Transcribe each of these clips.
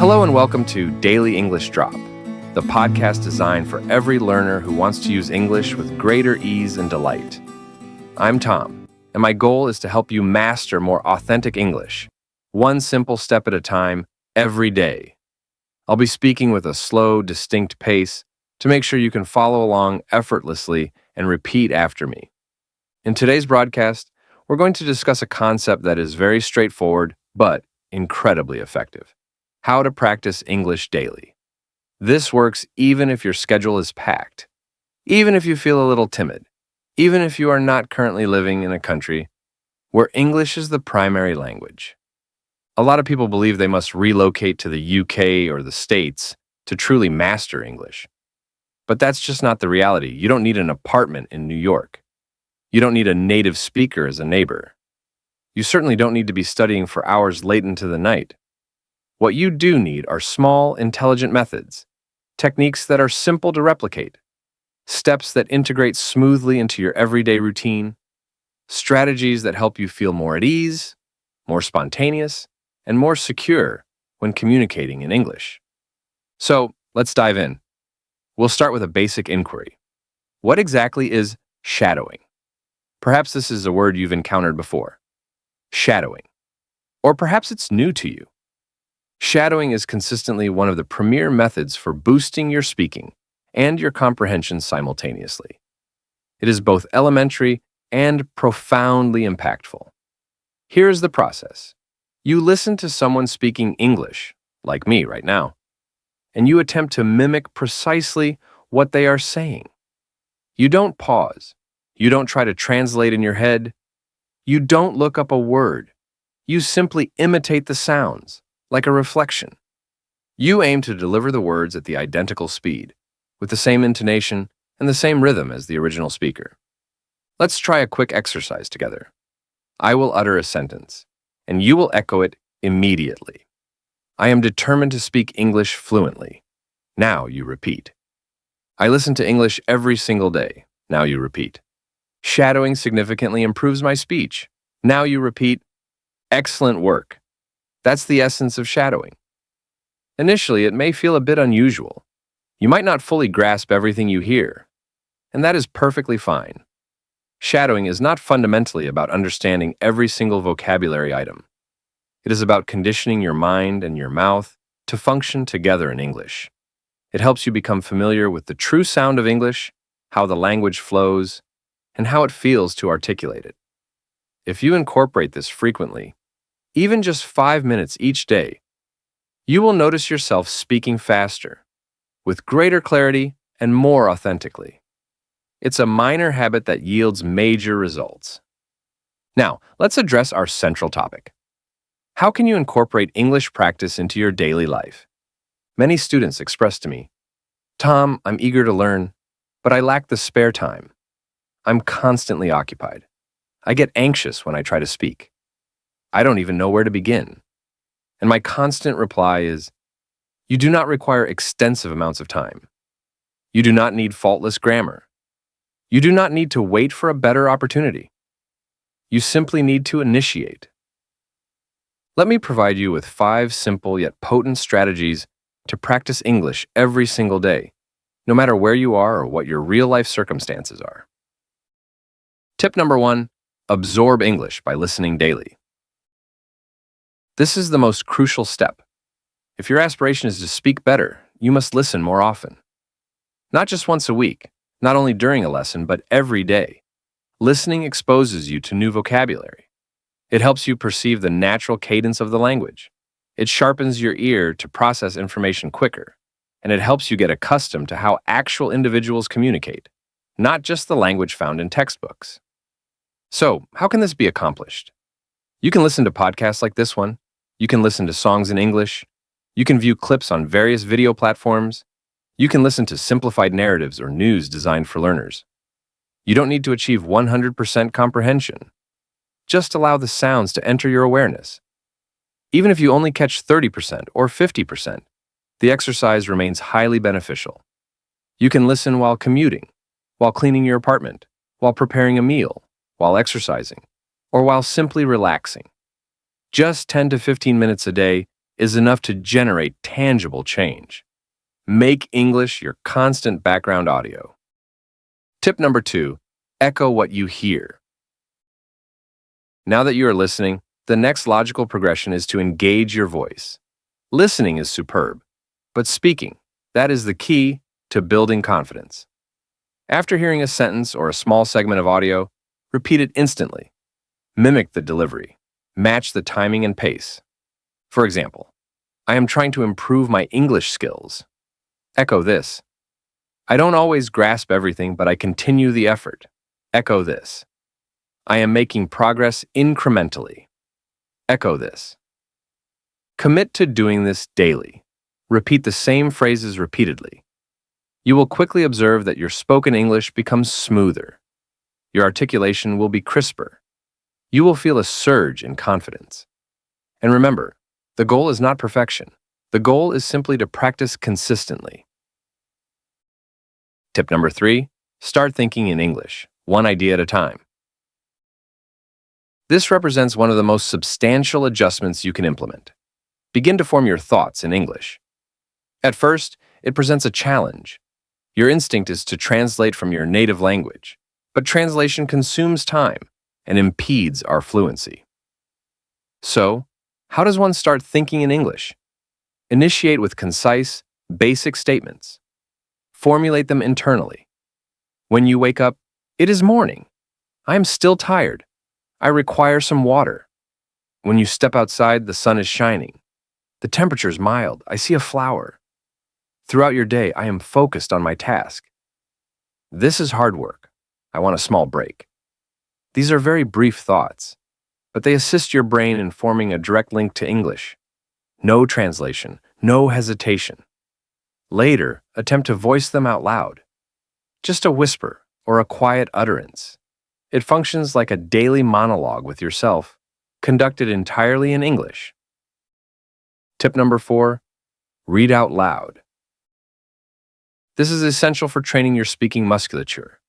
Hello and welcome to Daily English Drop, the podcast designed for every learner who wants to use English with greater ease and delight. I'm Tom, and my goal is to help you master more authentic English, one simple step at a time, every day. I'll be speaking with a slow, distinct pace to make sure you can follow along effortlessly and repeat after me. In today's broadcast, we're going to discuss a concept that is very straightforward but incredibly effective: how to practice English daily. This works even if your schedule is packed, even if you feel a little timid, even if you are not currently living in a country where English is the primary language. A lot of people believe they must relocate to the UK or the States to truly master English. But that's just not the reality. You don't need an apartment in New York. You don't need a native speaker as a neighbor. You certainly don't need to be studying for hours late into the night. What you do need are small, intelligent methods, techniques that are simple to replicate, steps that integrate smoothly into your everyday routine, strategies that help you feel more at ease, more spontaneous, and more secure when communicating in English. So, let's dive in. We'll start with a basic inquiry. What exactly is shadowing? Perhaps this is a word you've encountered before. Shadowing. Or perhaps it's new to you. Shadowing is consistently one of the premier methods for boosting your speaking and your comprehension simultaneously. It is both elementary and profoundly impactful. Here is the process. You listen to someone speaking English, like me right now, and you attempt to mimic precisely what they are saying. You don't pause. You don't try to translate in your head. You don't look up a word. You simply imitate the sounds, like a reflection. You aim to deliver the words at the identical speed, with the same intonation and the same rhythm as the original speaker. Let's try a quick exercise together. I will utter a sentence, and you will echo it immediately. I am determined to speak English fluently. Now you repeat. I listen to English every single day. Now you repeat. Shadowing significantly improves my speech. Now you repeat. Excellent work. That's the essence of shadowing. Initially, it may feel a bit unusual. You might not fully grasp everything you hear, and that is perfectly fine. Shadowing is not fundamentally about understanding every single vocabulary item. It is about conditioning your mind and your mouth to function together in English. It helps you become familiar with the true sound of English, how the language flows, and how it feels to articulate it. If you incorporate this frequently, even just 5 minutes each day, you will notice yourself speaking faster, with greater clarity and more authentically. It's a minor habit that yields major results. Now, let's address our central topic. How can you incorporate English practice into your daily life? Many students express to me, "Tom, I'm eager to learn, but I lack the spare time. I'm constantly occupied. I get anxious when I try to speak. I don't even know where to begin." And my constant reply is, you do not require extensive amounts of time. You do not need faultless grammar. You do not need to wait for a better opportunity. You simply need to initiate. Let me provide you with 5 simple yet potent strategies to practice English every single day, no matter where you are or what your real-life circumstances are. Tip number 1, absorb English by listening daily. This is the most crucial step. If your aspiration is to speak better, you must listen more often. Not just once a week, not only during a lesson, but every day. Listening exposes you to new vocabulary. It helps you perceive the natural cadence of the language. It sharpens your ear to process information quicker, and it helps you get accustomed to how actual individuals communicate, not just the language found in textbooks. So, how can this be accomplished? You can listen to podcasts like this one. You can listen to songs in English. You can view clips on various video platforms. You can listen to simplified narratives or news designed for learners. You don't need to achieve 100% comprehension. Just allow the sounds to enter your awareness. Even if you only catch 30% or 50%, the exercise remains highly beneficial. You can listen while commuting, while cleaning your apartment, while preparing a meal, while exercising, or while simply relaxing. Just 10 to 15 minutes a day is enough to generate tangible change. Make English your constant background audio. Tip number 2, echo what you hear. Now that you are listening, the next logical progression is to engage your voice. Listening is superb, but speaking, that is the key to building confidence. After hearing a sentence or a small segment of audio, repeat it instantly. Mimic the delivery. Match the timing and pace. For example, I am trying to improve my English skills. Echo this. I don't always grasp everything, but I continue the effort. Echo this. I am making progress incrementally. Echo this. Commit to doing this daily. Repeat the same phrases repeatedly. You will quickly observe that your spoken English becomes smoother. Your articulation will be crisper. You will feel a surge in confidence. And remember, the goal is not perfection. The goal is simply to practice consistently. Tip number 3, start thinking in English, one idea at a time. This represents one of the most substantial adjustments you can implement. Begin to form your thoughts in English. At first, it presents a challenge. Your instinct is to translate from your native language, but translation consumes time and impedes our fluency. So, how does one start thinking in English? Initiate with concise, basic statements. Formulate them internally. When you wake up, it is morning. I am still tired. I require some water. When you step outside, the sun is shining. The temperature is mild. I see a flower. Throughout your day, I am focused on my task. This is hard work. I want a small break. These are very brief thoughts, but they assist your brain in forming a direct link to English. No translation, no hesitation. Later, attempt to voice them out loud. Just a whisper or a quiet utterance. It functions like a daily monologue with yourself, conducted entirely in English. Tip number 4, read out loud. This is essential for training your speaking musculature.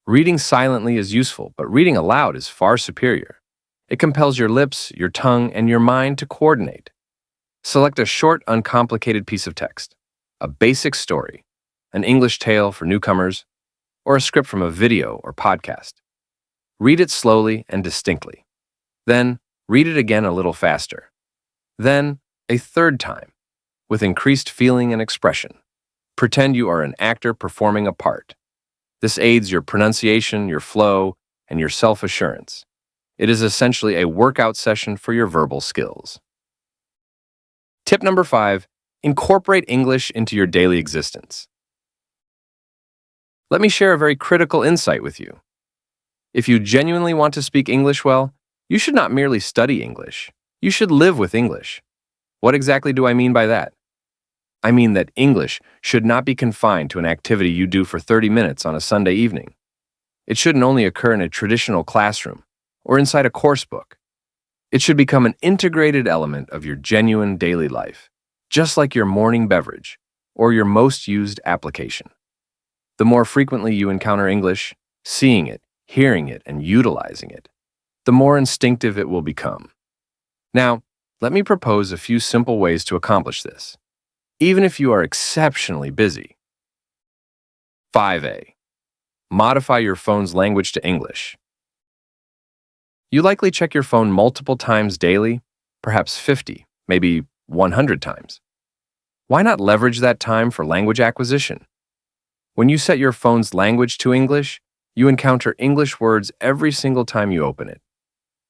Reading silently is useful, but reading aloud is far superior. It compels your lips, your tongue, and your mind to coordinate. Select a short, uncomplicated piece of text, a basic story, an English tale for newcomers, or a script from a video or podcast. Read it slowly and distinctly. Then, read it again a little faster. Then, a third time, with increased feeling and expression. Pretend you are an actor performing a part. This aids your pronunciation, your flow, and your self-assurance. It is essentially a workout session for your verbal skills. Tip number 5, incorporate English into your daily existence. Let me share a very critical insight with you. If you genuinely want to speak English well, you should not merely study English. You should live with English. What exactly do I mean by that? I mean that English should not be confined to an activity you do for 30 minutes on a Sunday evening. It shouldn't only occur in a traditional classroom or inside a course book. It should become an integrated element of your genuine daily life, just like your morning beverage or your most used application. The more frequently you encounter English, seeing it, hearing it, and utilizing it, the more instinctive it will become. Now, let me propose a few simple ways to accomplish this, even if you are exceptionally busy. 5A. Modify your phone's language to English. You likely check your phone multiple times daily, perhaps 50, maybe 100 times. Why not leverage that time for language acquisition? When you set your phone's language to English, you encounter English words every single time you open it.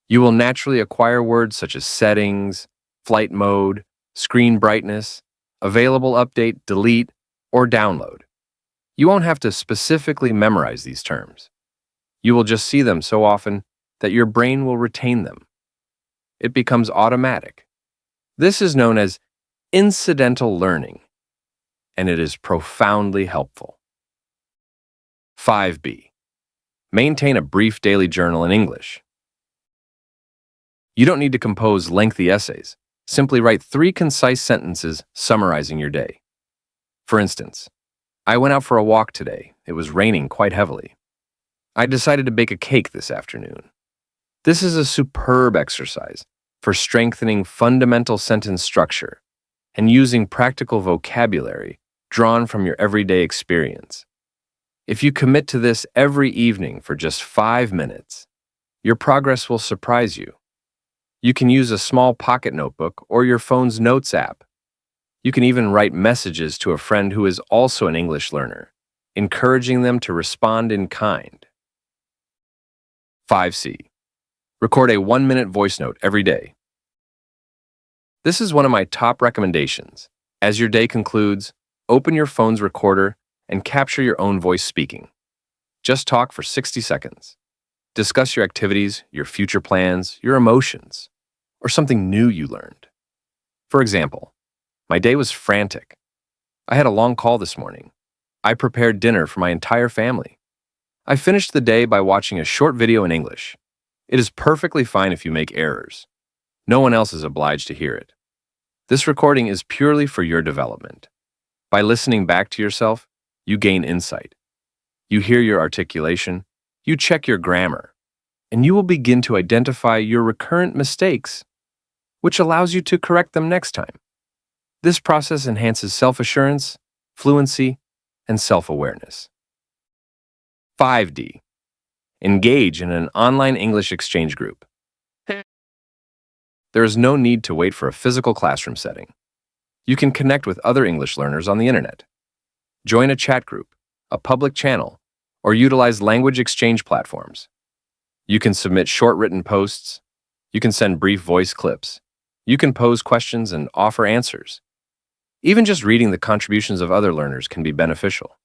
You will naturally acquire words such as settings, flight mode, screen brightness, available update, delete, or download. You won't have to specifically memorize these terms. You will just see them so often that your brain will retain them. It becomes automatic. This is known as incidental learning, and it is profoundly helpful. 5B. Maintain a brief daily journal in English. You don't need to compose lengthy essays. Simply write 3 concise sentences summarizing your day. For instance, I went out for a walk today. It was raining quite heavily. I decided to bake a cake this afternoon. This is a superb exercise for strengthening fundamental sentence structure and using practical vocabulary drawn from your everyday experience. If you commit to this every evening for just 5 minutes, your progress will surprise you. You can use a small pocket notebook or your phone's notes app. You can even write messages to a friend who is also an English learner, encouraging them to respond in kind. 5C. Record a 1-minute voice note every day. This is one of my top recommendations. As your day concludes, open your phone's recorder and capture your own voice speaking. Just talk for 60 seconds. Discuss your activities, your future plans, your emotions, or something new you learned. For example, my day was frantic. I had a long call this morning. I prepared dinner for my entire family. I finished the day by watching a short video in English. It is perfectly fine if you make errors. No one else is obliged to hear it. This recording is purely for your development. By listening back to yourself, you gain insight. You hear your articulation, you check your grammar, and you will begin to identify your recurrent mistakes, which allows you to correct them next time. This process enhances self-assurance, fluency, and self-awareness. 5D. Engage in an online English exchange group. There is no need to wait for a physical classroom setting. You can connect with other English learners on the internet. Join a chat group, a public channel, or utilize language exchange platforms. You can submit short written posts. You can send brief voice clips. You can pose questions and offer answers. Even just reading the contributions of other learners can be beneficial.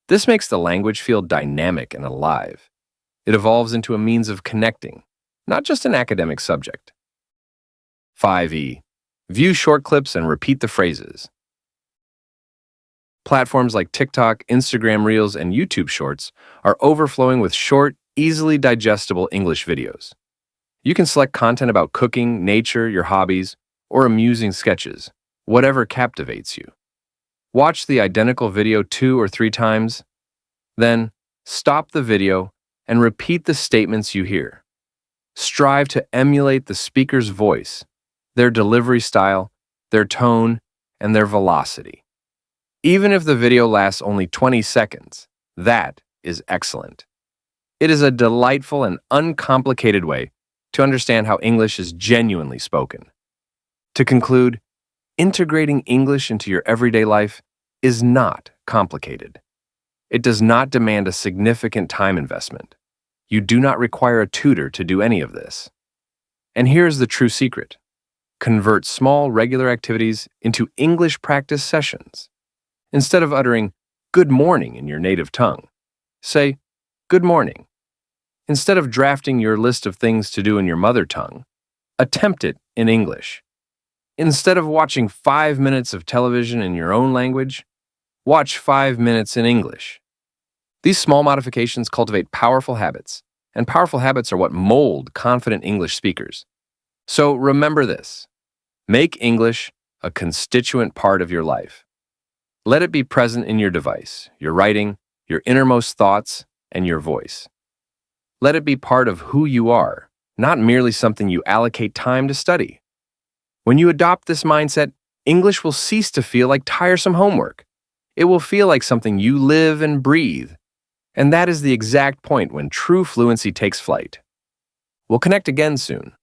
This makes the language feel dynamic and alive. It evolves into a means of connecting, not just an academic subject. 5E. View short clips and repeat the phrases. Platforms like TikTok, Instagram Reels, and YouTube Shorts are overflowing with short, easily digestible English videos. You can select content about cooking, nature, your hobbies, or amusing sketches, whatever captivates you. Watch the identical video 2 or 3 times, then stop the video and repeat the statements you hear. Strive to emulate the speaker's voice, their delivery style, their tone, and their velocity. Even if the video lasts only 20 seconds, that is excellent. It is a delightful and uncomplicated way to understand how English is genuinely spoken. To conclude, integrating English into your everyday life is not complicated. It does not demand a significant time investment. You do not require a tutor to do any of this. And here's the true secret. Convert small, regular activities into English practice sessions. Instead of uttering "good morning" in your native tongue, say "good morning." Instead of drafting your list of things to do in your mother tongue, attempt it in English. Instead of watching 5 minutes of television in your own language, watch 5 minutes in English. These small modifications cultivate powerful habits, and powerful habits are what mold confident English speakers. So remember this. Make English a constituent part of your life. Let it be present in your device, your writing, your innermost thoughts, and your voice. Let it be part of who you are, not merely something you allocate time to study. When you adopt this mindset, English will cease to feel like tiresome homework. It will feel like something you live and breathe. And that is the exact point when true fluency takes flight. We'll connect again soon.